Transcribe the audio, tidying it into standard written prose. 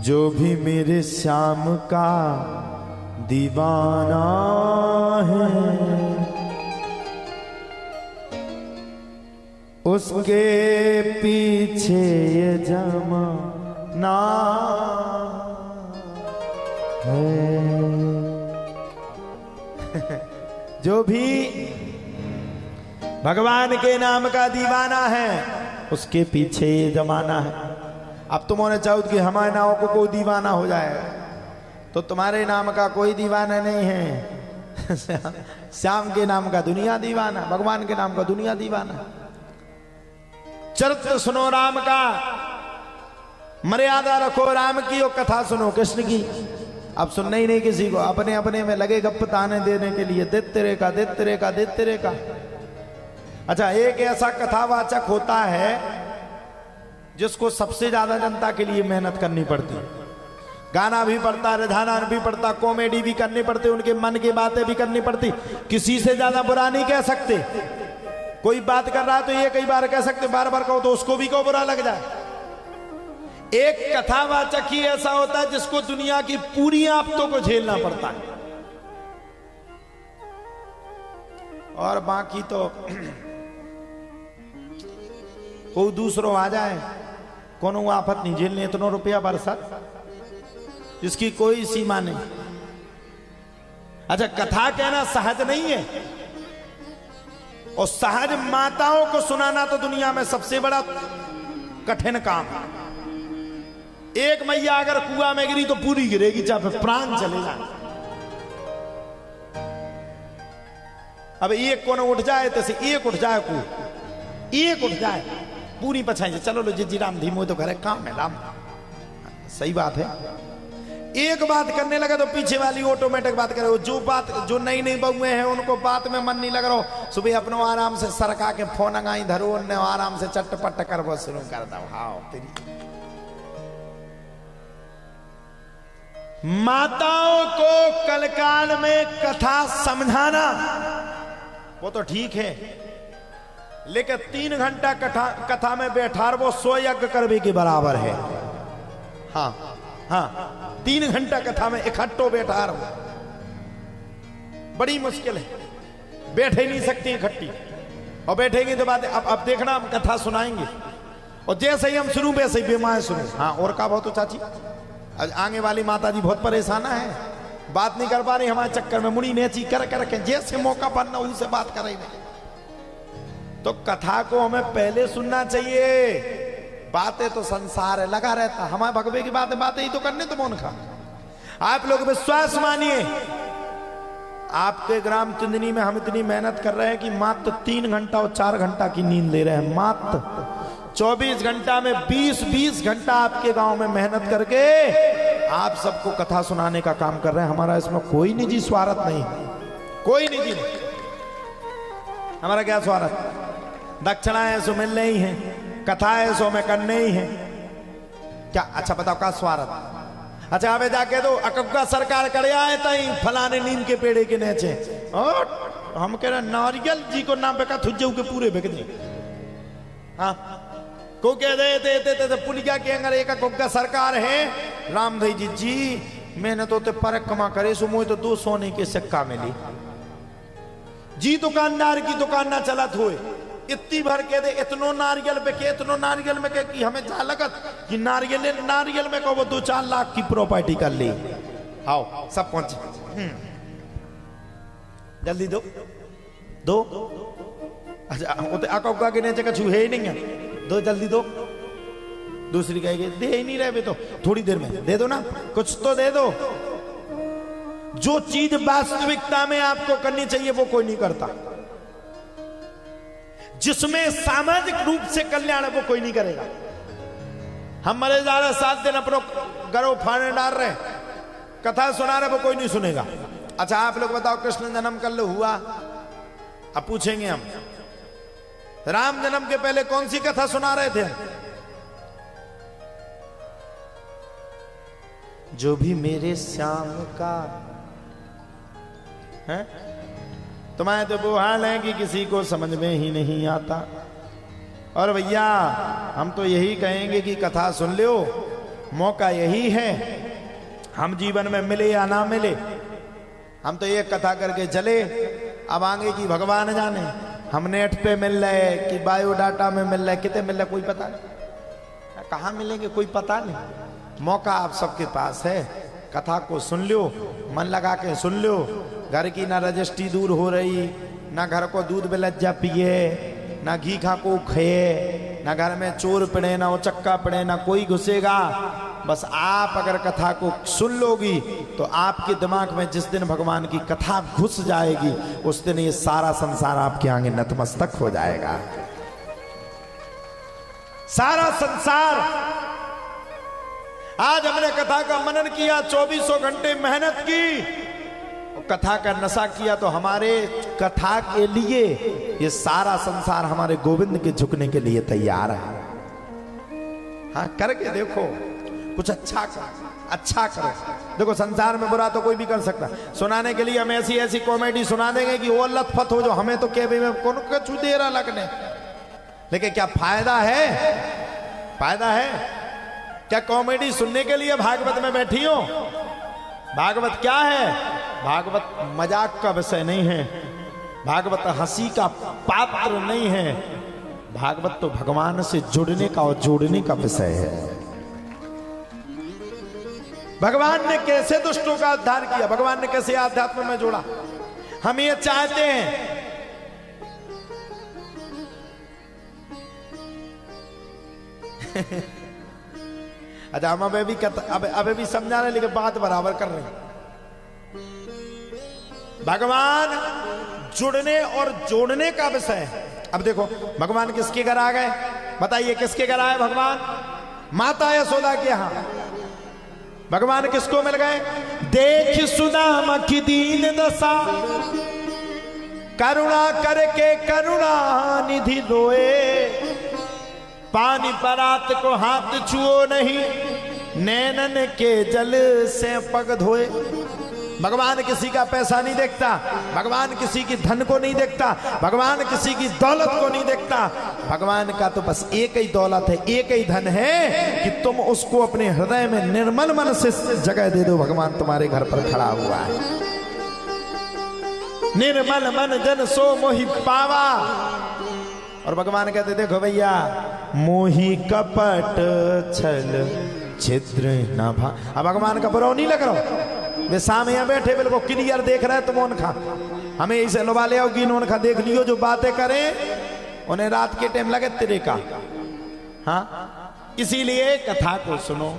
जो भी मेरे श्याम का दीवाना है उसके पीछे ये जमाना है। जो भी भगवान के नाम का दीवाना है उसके पीछे ये जमाना है। अब तुम होने चाहो कि हमारे नाम को कोई दीवाना हो जाए, तो तुम्हारे नाम का कोई दीवाना नहीं है। श्याम के नाम का दुनिया दीवाना, भगवान के नाम का दुनिया दीवाना। चरित्र सुनो राम का, मर्यादा रखो राम की, और कथा सुनो कृष्ण की। अब सुनना ही नहीं किसी को, अपने अपने में लगे गप ताने देने के लिए। दित तेरे का, दित तेरे का, दित तेरे का। अच्छा, एक ऐसा कथावाचक होता है जिसको सबसे ज्यादा जनता के लिए मेहनत करनी पड़ती, गाना भी पड़ता, रिझाना भी पड़ता, कॉमेडी भी करनी पड़ती, उनके मन की बातें भी करनी पड़ती। किसी से ज्यादा बुरा नहीं कह सकते। कोई बात कर रहा है तो ये कई बार कह सकते, बार बार कहो तो उसको भी को बुरा लग जाए। एक कथावाचक ही ऐसा होता है जिसको दुनिया की पूरी आफतों को झेलना पड़ता है, और बाकी तो कोई दूसरों आ जाए, कोनो आफत नहीं झेलने, इतना रुपया बरसा जिसकी कोई सीमा नहीं। अच्छा, कथा कहना सहज नहीं है, और सहज माताओं को सुनाना तो दुनिया में सबसे बड़ा कठिन काम है। एक मैया अगर कुआं में गिरी तो पूरी गिरेगी, चाहे प्राण चले जाए। अब एक कोने उठ जाए तो एक उठ जाए, को एक उठ जाए पूरी पछाई, चलो लो जी राम धीमो तो करे काम है राम। सही बात है। एक बात करने लगा तो पीछे वाली ऑटोमेटिक बात करे। जो बात जो नई नई बहुए हैं उनको बात में मन नहीं लग रहा, सुबह अपनो आराम से सरका के फोन अंगाई धरो, आराम से चटपट कर वो शुरू कर दो। हाँ, तेरी माताओं को कलकाल में कथा समझाना वो तो ठीक है, लेकिन 3 घंटा कथा में बैठार वो 100 यज्ञ करने के बराबर है। हाँ हाँ, 3 घंटा कथा में इकट्ठो बैठार हो बड़ी मुश्किल है, बैठे नहीं सकती इकट्ठी। और बैठेंगे तो बात अब देखना, हम कथा सुनाएंगे और जैसे ही हम शुरू वैसे ही बेमाए शुरू। हाँ, और का बहुत चाची आगे वाली माता जी बहुत परेशान है, बात नहीं कर पा रही हमारे चक्कर में, मुड़ी नेची कर करके जैसे मौका पर ना उनसे बात कर रही नहीं। तो कथा को हमें पहले सुनना चाहिए। बातें तो संसार है लगा रहता, हमारे भगवे की बातें ही तो करने तो मौन खा। आप लोग विश्वास मानिए, आपके ग्राम चिंदनी में हम इतनी मेहनत कर रहे हैं कि मात्र 3 घंटा और 4 घंटा की नींद ले रहे हैं। मात्र 24 घंटा में 20-20 घंटा आपके गांव में मेहनत करके आप सबको कथा सुनाने का काम कर रहे हैं। हमारा इसमें कोई निजी स्वार्थ नहीं, कोई निजी नहीं। हमारा क्या स्वार्थ? दक्षिणा है सो मिलने ही है, कथा है सो में करने ही है क्या? अच्छा बताओ का स्वार्थ? अच्छा हमें जाके दो अकब्बा सरकार करे आए तई फलाने नीम के पेड़े के नीचे, और हम कह रहे नारियल जी को नाम पे का थुज्जू के पूरे बिक दे। हाँ, को कह दे पुलिया के अंदर एक अकब्बा सरकार है राम भाई जी मैंने तो ते परक कमा करे सो मुझे तो 2 सोने के सिक्का मिली जी। दुकानदार की दुकान ना चलत हुए, इतनी भर के दे, इतनो नारियल पे के, इतनो नारियल में के कि हमें जा लगत कि नारियल में को वो 2-4 लाख की प्रॉपर्टी कर ली। आओ सब पहुंचे, जल्दी दो दो। अच्छा आका के नीचे कछु है ही नहीं है, दो जल्दी दो। दूसरी कहेगी दे ही नहीं रहे तो थोड़ी देर में दे दो ना, कुछ तो दे दो। जो चीज वास्तविकता में आपको करनी चाहिए वो कोई नहीं करता, जिसमें सामाजिक रूप से कल्याण है वो कोई नहीं करेगा। हम मरे जा रहे 7 दिन अपनो गरो फाड़े डाल रहे, कथा सुना रहे, वो कोई नहीं सुनेगा। अच्छा आप लोग बताओ, कृष्ण जन्म कल हुआ? अब पूछेंगे हम, राम जन्म के पहले कौन सी कथा सुना रहे थे? जो भी मेरे श्याम का है। तुम्हारे तो वो हाल है कि किसी को समझ में ही नहीं आता। और भैया हम तो यही कहेंगे कि कथा सुन लो, मौका यही है, हम जीवन में मिले या ना मिले, हम तो एक कथा करके चले, अब आगे की भगवान जाने। हम नेट पे मिल रहे कि बायोडाटा में मिल रहे, कितने मिल रहे कोई पता नहीं, कहाँ मिलेंगे कोई पता नहीं। मौका आप सबके पास है, कथा को सुन लो, मन लगा के सुन लो। घर की ना रजिस्ट्री दूर हो रही, ना घर को दूध बेलज्जा पिए, ना घी खा को खाए, ना घर में चोर पड़े, ना उचक्का पड़े, ना कोई घुसेगा। बस आप अगर कथा को सुन लोगी तो आपके दिमाग में जिस दिन भगवान की कथा घुस जाएगी उस दिन ये सारा संसार आपके आगे नतमस्तक हो जाएगा। सारा संसार। आज हमने कथा का मनन किया, 2400 घंटे मेहनत की, कथा का नशा किया, तो हमारे कथा के लिए ये सारा संसार हमारे गोविंद के झुकने के लिए तैयार है। हाँ, करके देखो, कुछ अच्छा करो, अच्छा करो। देखो संसार में बुरा तो कोई भी कर सकता, सुनाने के लिए हम ऐसी ऐसी कॉमेडी सुना देंगे कि वो लथपथ हो जो हमें तो क्या में कौन कछु देर लगने, लेकिन क्या फायदा है? फायदा है क्या? कॉमेडी सुनने के लिए भागवत में बैठी हो? भागवत क्या है? भागवत मजाक का विषय नहीं है, भागवत हंसी का पात्र नहीं है, भागवत तो भगवान से जुड़ने का और जोड़ने का विषय है। भगवान ने कैसे दुष्टों का उद्धार किया, भगवान ने कैसे आध्यात्म में जोड़ा, हम ये चाहते हैं। अच्छा, हम अबे भी समझा रहे लेकिन बात बराबर कर रहे हैं। भगवान जुड़ने और जोड़ने का विषय है। अब देखो भगवान किसके घर आ गए, बताइए किसके घर आए भगवान? माता यशोदा के यहां। भगवान किसको मिल गए? देख सुदामा की दीन दशा, करुणा करके करुणा निधि दोए, पानी परात को हाथ छुओ नहीं, नैनन के जल से पग धोए। भगवान किसी का पैसा नहीं देखता, भगवान किसी की धन को नहीं देखता, भगवान किसी की दौलत को नहीं देखता। भगवान का तो बस एक ही दौलत है, एक ही धन है कि तुम उसको अपने हृदय में निर्मल मन से जगह दे दो। भगवान तुम्हारे घर पर खड़ा हुआ है। निर्मल मन जन सो मोहि पावा। और भगवान कहते देखो भैया, मोहि कपट छल छिद्र ना भा। अब भगवान का बुरा नहीं लग रहा, वे सामने यहाँ बैठे बिल्कुल क्लियर देख रहे हैं, तुम उनका हमें इसे लुभा ले आओगी, उनका देख लियो जो बातें करें, उन्हें रात के टाइम लगे तेरे का। हाँ, इसीलिए कथा को सुनो,